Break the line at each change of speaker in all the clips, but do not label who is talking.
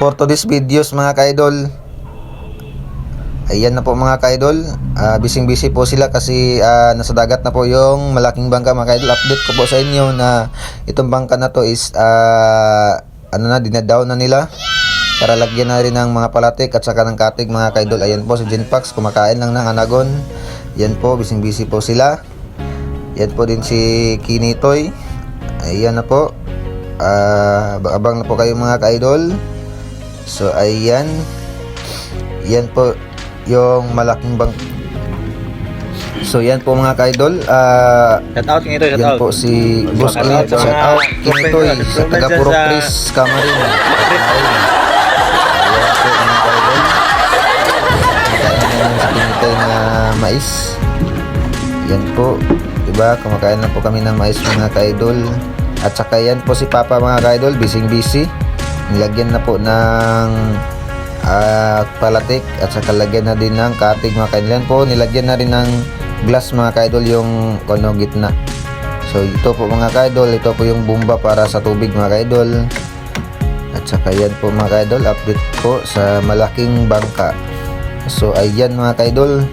for today's videos mga ka-idol. Ayan na po mga ka-idol. Busy po sila kasi nasa dagat na po yung malaking bangka mga ka-idol. Update ko po sa inyo na itong bangka na to is dinadown na nila para lagyan na rin ng mga palatik at saka ng katig mga ka-idol. Ayan po si Genpax kumakain lang ng anagon. Yan po, busy po sila. Yan po din si Kinitoy. Ayan na po. Abang na po kayo mga ka-idol. So ayan. Yan po yung malaking So yan po mga ka-idol.
Shout out Kinitoy, shout
yan
out.
po si Boss Kinitoy. Shout out Kinitoy sa taga Puro Chris Camarin. Ayan po mga ka-idol. Kumakain na si Kinitoy na mais. Yan po. Diba? Kumakain na po kami ng mais mga ka-idol. At saka yan po si Papa mga ka-idol. Busy. Nilagyan na po ng palatik at saka lagyan na din ng katig mga ka-idol. Po nilagyan na rin ng glass mga ka-idol yung gitna. So ito po mga ka-idol, ito po yung bomba para sa tubig mga ka-idol. At saka yan po mga ka-idol, update po sa malaking bangka. So ayan mga ka-idol,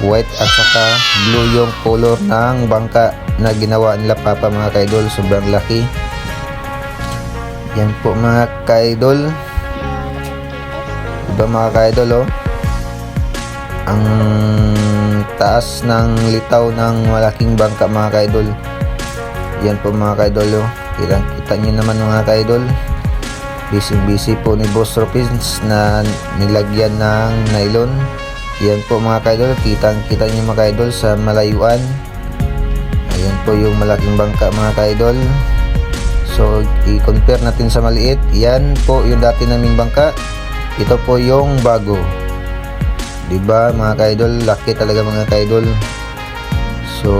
white at saka blue yung color ng bangka na ginawa nila Papa mga ka-idol. Sobrang laki. Yan po mga ka-idol. Diba mga ka-idol ang taas ng litaw ng malaking bangka mga ka-idol. Yan po mga ka-idol kita nyo naman mga ka-idol. Busy po ni Boss Ropins na nilagyan ng nylon. Yan po mga ka-idol, kita nyo mga ka-idol sa malayuan. Ayan po yung malaking bangka mga ka-idol. So i-compare natin sa maliit. Yan po yung dati naming bangka. Ito po yung bago. Diba mga ka-idol, laki talaga mga ka-idol. So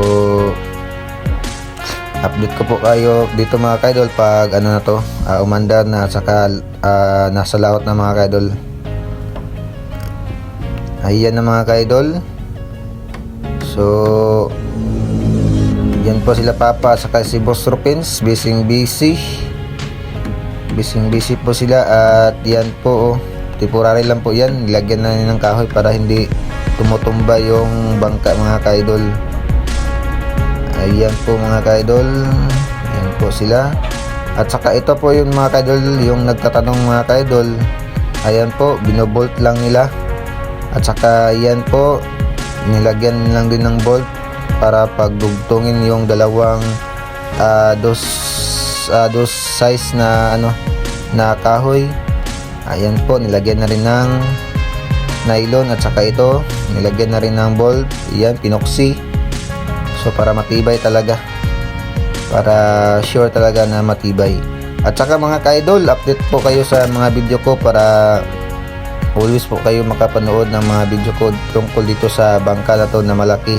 update ko po kayo dito mga ka-idol pag umandar na at saka nasa laot na mga ka-idol. Ayan na mga ka-idol. So yan po sila Papa saka si Boss Ropins. Busy po sila. At yan po temporary lang po yan. Nilagyan na ng kahoy para hindi tumutumba yung bangka mga ka-idol. Ayan po mga ka-idol. Ayan po sila. At saka ito po yung mga ka-idol, yung nagtatanong mga ka-idol. Ayan po, binobolt lang nila. At saka yan po, nilagyan lang din ng bolt para pagdugtungin yung dalawang dos size na na kahoy. Ayan po, nilagyan na rin ng nylon at saka ito nilagyan na rin ng bolt. Yan, pinoksi. So para matibay talaga, para sure talaga na matibay. At saka mga ka-idol, update po kayo sa mga video ko para always po kayo makapanood ng mga video ko tungkol dito sa bangka na to na malaki.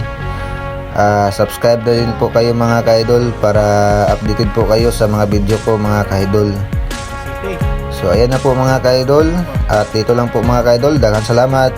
Subscribe na rin po kayo mga ka-idol para updated po kayo sa mga video ko mga ka-idol. So ayan na po mga ka-idol. At ito lang po mga ka-idol. Daghang salamat.